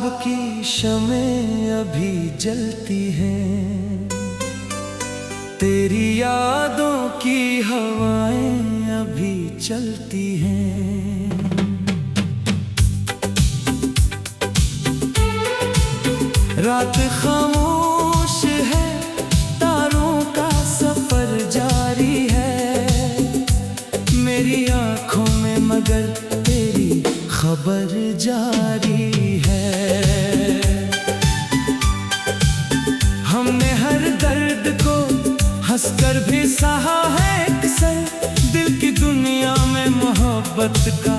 ख्वाब की शमें अभी जलती हैं, तेरी यादों की हवाएं अभी चलती हैं। रात खामोश है, तारों का सफर जारी है, मेरी आंखों में मगर तेरी खबर जारी है। हमने हर दर्द को हंसकर भी सहा है अक्सर, दिल की दुनिया में मोहब्बत का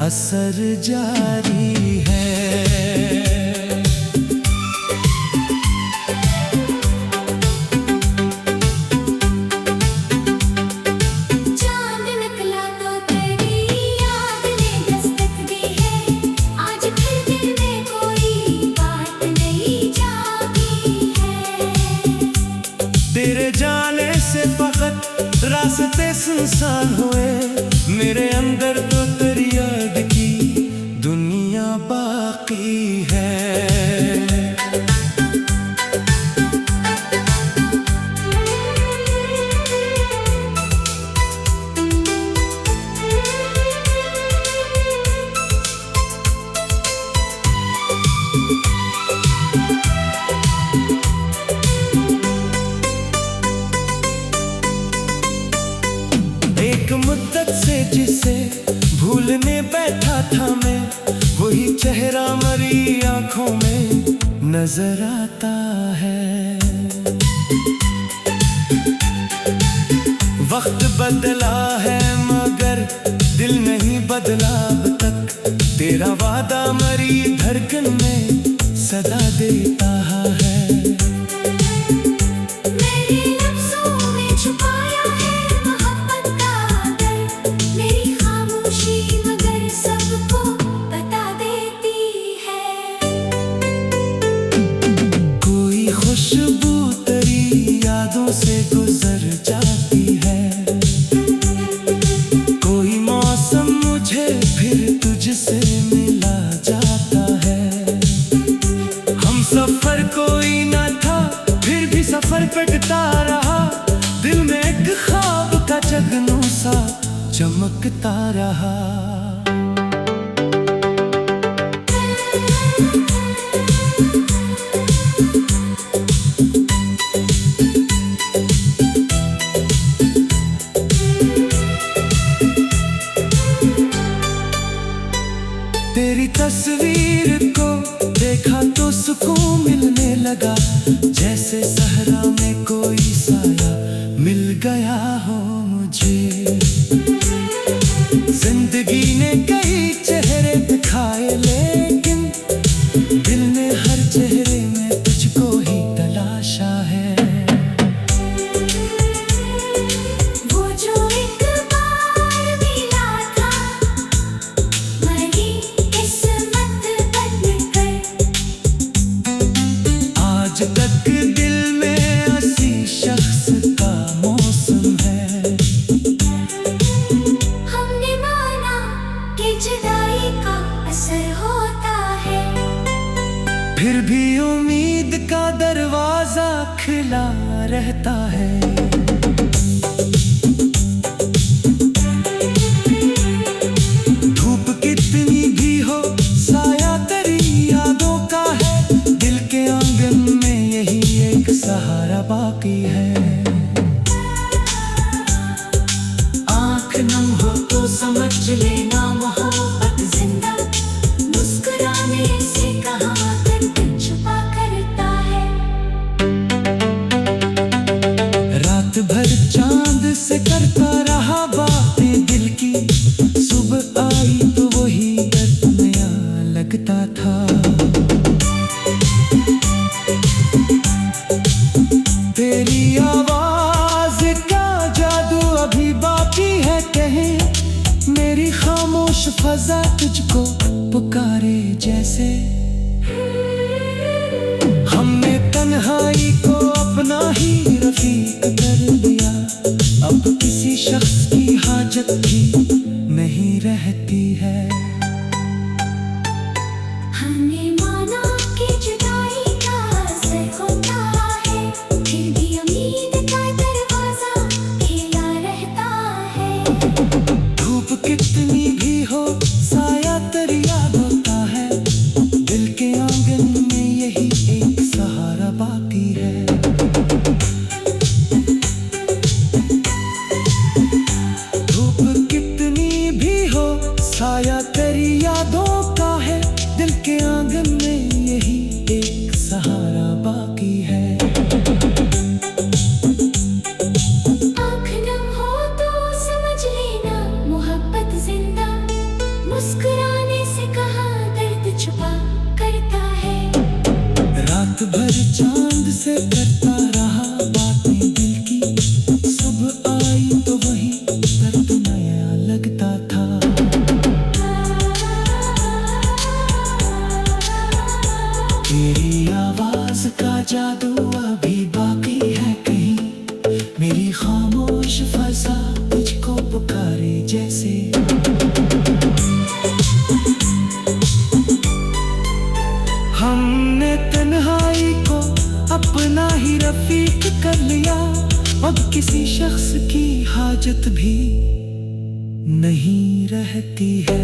असर जारी है। तेरे जाने से फकत रास्ते सुनसान हुए, मेरे अंदर तो तेरी याद की दुनिया बाकी है। एक मुद्दत से जिसे भूलने बैठा था मैं, वही चेहरा मरी आंखों में नजर आता है। वक्त बदला है मगर दिल नहीं बदला अब तक, तेरा वादा मरी धड़कन में सदा देता है। खुशबू तेरी यादों से गुजर जाती है, कोई मौसम मुझे फिर तुझसे मिला जाता है। हम सफर कोई ना था फिर भी सफर कटता रहा, दिल में एक ख्वाब का जगनू सा चमकता रहा। तेरी तस्वीर को देखा तो सुकून मिलने लगा, जैसे सहरा में कोई साया मिल गया हो मुझे। जिंदगी ने कई चेहरे दिखाए लेकिन दिल ने हर चेहरे में तुझको ही तलाशा है। आज तक दिल में ऐसी शख्स का मौसम है, हमने माना कि जुदाई का असर होता है, फिर भी उम्मीद का दरवाजा खुला रहता है। धूप कितनी भी हो साया तेरी यादों का है, दिल के आंगन में यही एक सहारा बाकी है। आँख नम हो तो समझ लेना मोहब्बत जिंदा, मुस्कुराने से कहाँ दर्द छुपा करता है। रात भर चांद से करता रहा बातें दिल की, सुबह आई तो वही दर्द नया लगता था। तेरी आवाज का जादू अभी बाकी है कहीं, मेरी खामोश फजा तुझको पुकारे जैसे। हमने तन्हाई को अपना ही रफीक कर लिया, अब किसी शख्स की हाजत भी नहीं रहती है। हमने माना धूप कितनी भी हो साया तेरी याद होता है, दिल के आंगन में यही एक सहारा बाकी है। धूप कितनी भी हो साया तेरी यादों का है, दिल के आंगन में यही एक सहारा बाकी है। आँख नम हो तो समझ लेना मोहब्बत जिंदा, मुस्कुराने से कहाँ दर्द छुपा करता है। रात भर चांद से करता रहा बातें दिल की, सब आई तो वही दर्द नया लगता था। तेरी आवाज का जादू अभी बाकी है कहीं, मेरी खामोश फजा तुझको पुकारे जैसे। हमने तन्हाई को अपना ही रफीक कर लिया, अब किसी शख्स की हाजत भी नहीं रहती है।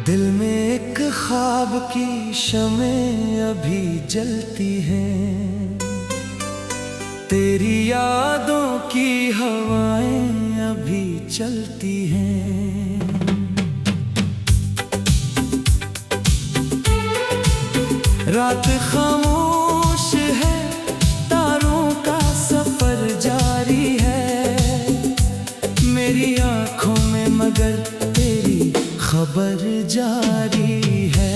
दिल में एक ख्वाब की शमें अभी जलती हैं, तेरी यादों की हवाएं अभी चलती हैं। रात खामोश है, तारों का सफर जारी है, मेरी आंखों में मगर तेरी खबर जारी है।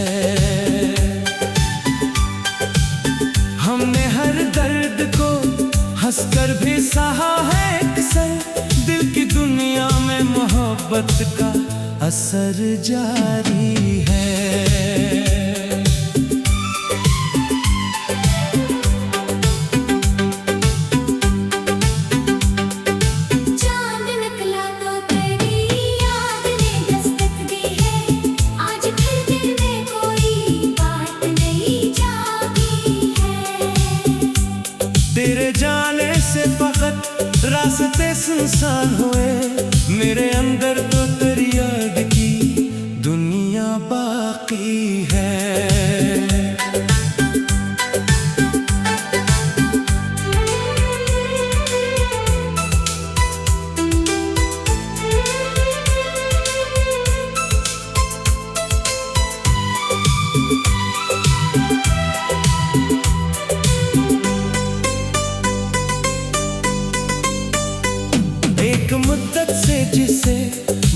हमने हर दर्द को हंसकर भी सहा है अक्सर, दिल की दुनिया में मोहब्बत का असर जारी है। चांद निकला तो तेरी याद ने दस्तक दी है, आज फिर दिल में कोई बात नहीं जागी है। तेरे जाने से फकत रास्ते सुनसान हुए, मेरे अंदर तो तेरी याद की दुनिया बाकी है। एक मुद्दत से जिसे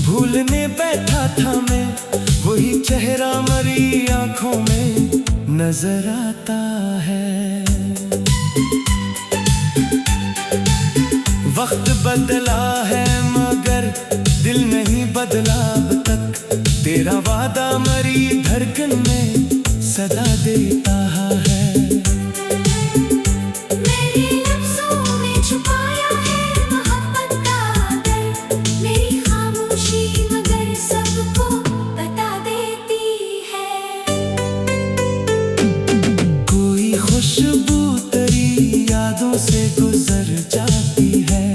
भूलने बैठा था मैं, वही चेहरा मरी आंखों में नजर आता है। वक्त बदला है मगर दिल नहीं बदला अब तक, तेरा वादा मरी धड़कन में सदा देता है। मेरे लफ्ज़ों में छुपाया है मोहब्बत का दर्द, मेरी खामोशी मगर सबको बता देती है। कोई खुशबू तेरी यादों से गुजर जाती है,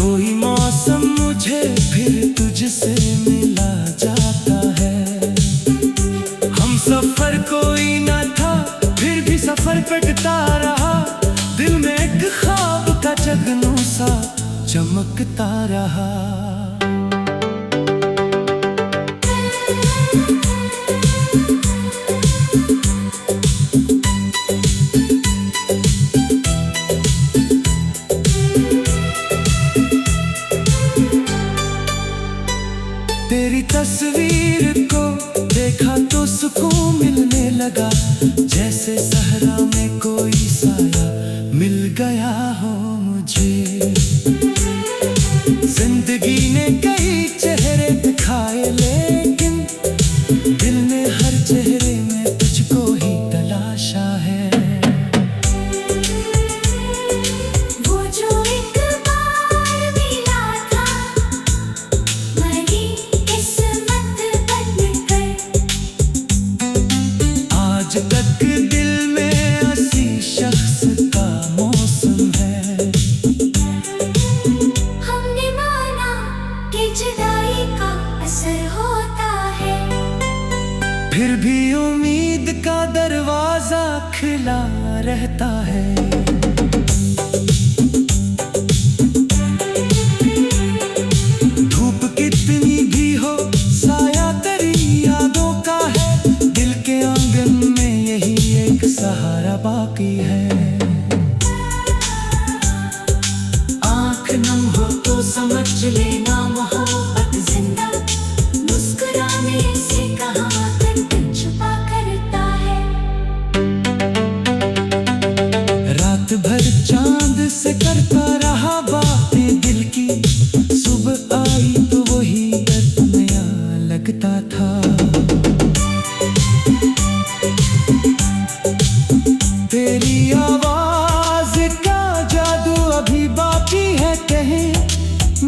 कोई मौसम मुझे फिर तुझसे मिला जाता है। हम सफर कोई ना था फिर भी सफर कटता रहा, दिल में एक ख्वाब का जगनू सा चमकता रहा। तेरी तस्वीर को देखा तो सुकून मिलने लगा, जैसे सहरा में कोई साया मिल गया हो मुझे। जिंदगी ने कई चेहरे दिखाए, लेकिन दिल ने हर चेहरे में तुझको ही तलाशा है। वो जो एक बार मिला था, मेरी किस्मत बनकर, आज तक दिल में हंसी शख्स का मौसम है। हमने माना कि जुदाई का असर होता है, फिर भी उम्मीद का दरवाजा खुला रहता है। धूप कितनी भी हो, साया तेरी यादों का है। दिल के आंगन में यही एक सहारा बाकी है। आँख नम हो तो समझ लेना मोहब्बत जिंदा, मुस्कुराने से कहाँ दर्द छुपा करता है। रात भर चांद से करता रहा बातें दिल की, सुबह आई तो वही दर्द नया लगता था। तेरी आवाज का जादू अभी बाकी है कहीं,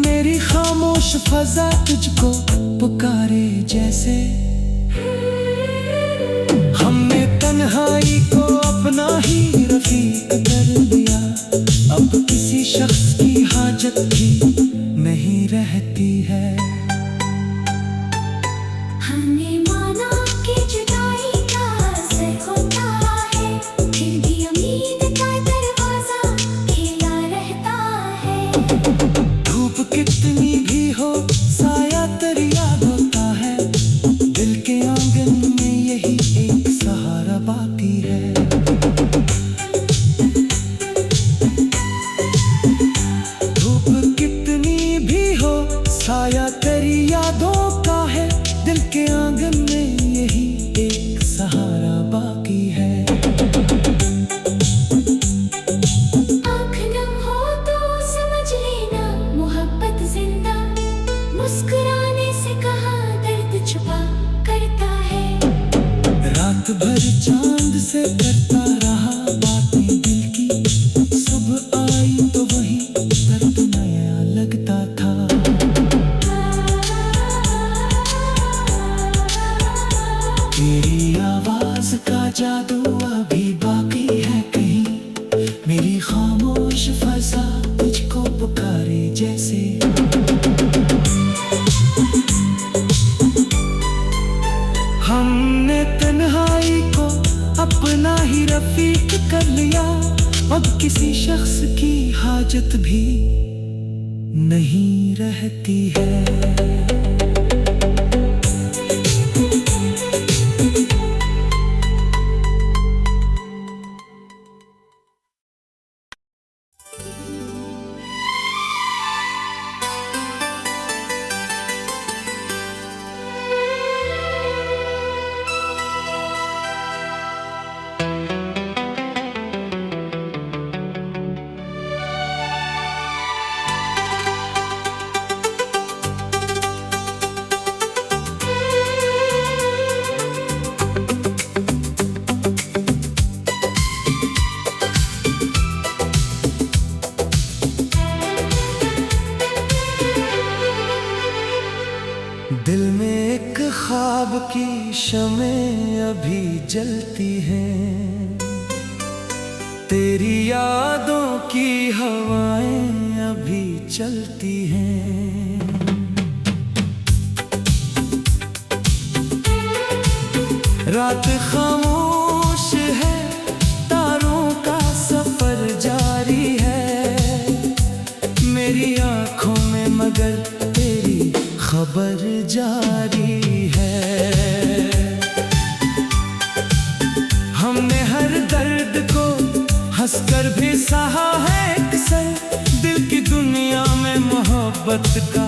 मेरी खामोश फजा तुझको पुकारे जैसे। हमने तन्हाई को अपना ही रफीक कर लिया, अब किसी शख्स की हाजत भी नहीं रहती है। हमने माना कि जुदाई का असर होता है, फिर भी उम्मीद का दरवाजा खुला रहता है। धूप कितनी भी हो, साया तेरी याद होता है। दिल के आंगन में यही एक सहारा बाकी है। धूप कितनी भी हो, साया तेरी यादों का है। दिल के आंगन में यही एक सहारा बाकी है। आँख नम हो तो समझ लेना मोहब्बत जिंदा, मुस्कुराने से कहाँ दर्द छुपा करता है। रात भर चांद से करता रहा बातें दिल की, सुबह आई तो वही दर्द नया लगता था। तेरी आवाज का जादू अभी बाकी है कहीं, मेरी खामोश फजा तुझको पुकारे जैसे। हमने तन्हाई को अपना ही रफीक कर लिया, अब किसी शख्स की हाजत भी नहीं रहती है। दिल में एक ख्वाब की शमें अभी जलती हैं, तेरी यादों की हवाएं अभी चलती हैं। रात खामोश है, तारों का सफर जारी है मेरी आंखों में, मगर तेरी खबर जारी है। हमने हर दर्द को हंसकर भी सहा है अक्सर, दिल की दुनिया में मोहब्बत का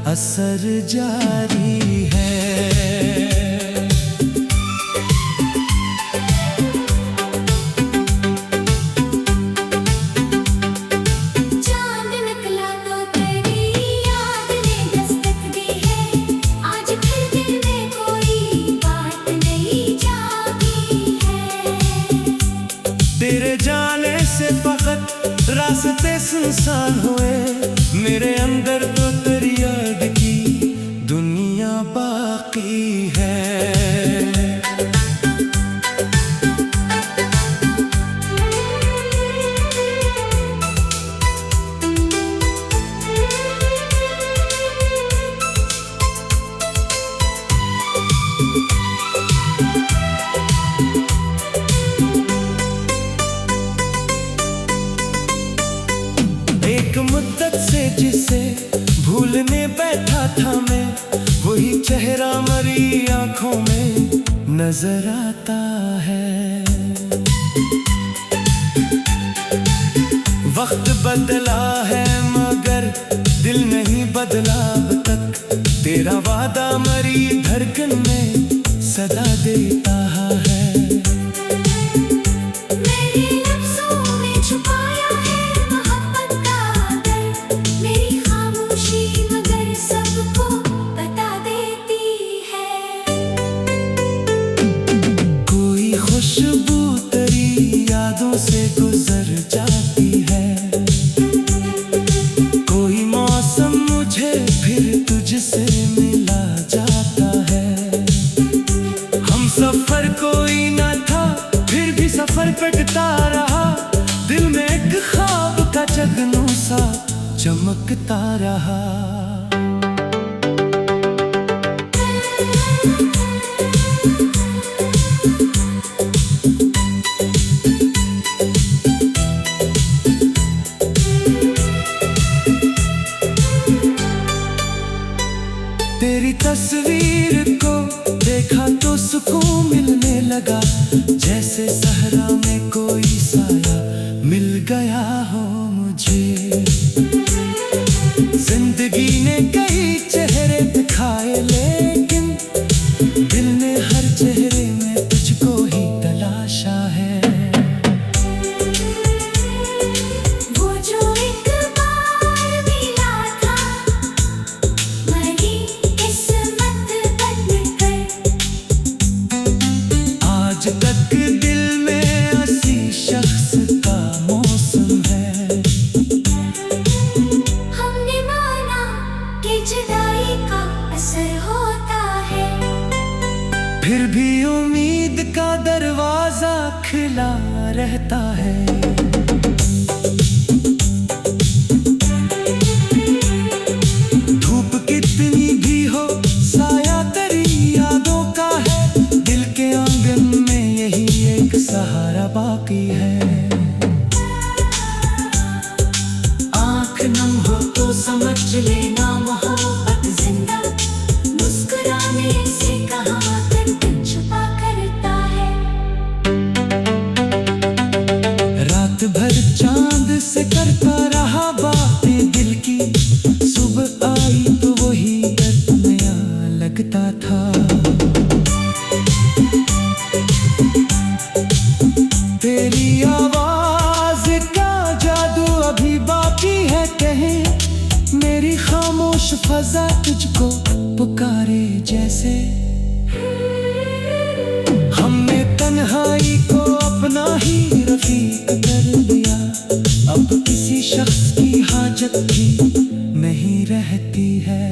असर जारी है। चांद निकला तो तेरी याद ने दस्तक दी है, आज फिर दिल में कोई बात नहीं जागी है। तेरे जाने से फकत रास्ते सुनसान हुए, मेरे अंदर तो तेरी याद की दुनिया बाकी है। एक मुद्दत से जिसे भूलने बैठा था मैं, वही चेहरा मरी आंखों में नजर आता है। वक्त बदला है मगर दिल नहीं बदला अब तक, तेरा वादा मरी धड़कन में सदा देता है। मेरे लफ्ज़ों में छुपाया है मोहब्बत का दर्द, मेरी खामोशी मगर सबको बता देती है। कोई खुशबू तेरी यादों से गुजर जाती है, कोई मौसम मुझे फिर तुझसे मिला जाता है। हम सफर कोई ना था फिर भी सफर कटता रहा, दिल में एक ख्वाब का जगनू सा चमकता रहा। तेरी तस्वीर को देखा तो सुकून मिलने लगा, जैसे सहरा में कोई साया मिल गया हो मुझे। जिंदगी ने कई चेहरे दिखाए, लेकिन दिल ने हर चेहरे में तुझको ही तलाशा है। वो जो एक बार मिला था मेरी किस्मत बनकर, आज तक दिल में हंसी शख्स का मौसम है। हमने माना कि जुदाई का असर होता है, फिर भी उम्मीद का दरवाजा खुला रहता है। धूप कितनी भी हो साया तेरी यादों का है, दिल के आंगन में यही एक सहारा बाकी है। आँख नम हो तो समझ लेना मोहब्बत जिंदा, मुस्कुराने से कहाँ तक छुपा करता है। रात भर चांद से करता रहा बातें दिल की, सुबह आई तो वही दर्द नया लगता था। तेरी आवाज का जादू अभी बाकी है कहीं, मेरी खामोश फजा तुझको पुकारे जैसे। हमने तन्हाई को अपना ही रफीक कर लिया, अब किसी शख्स की हाजत भी नहीं रहती है।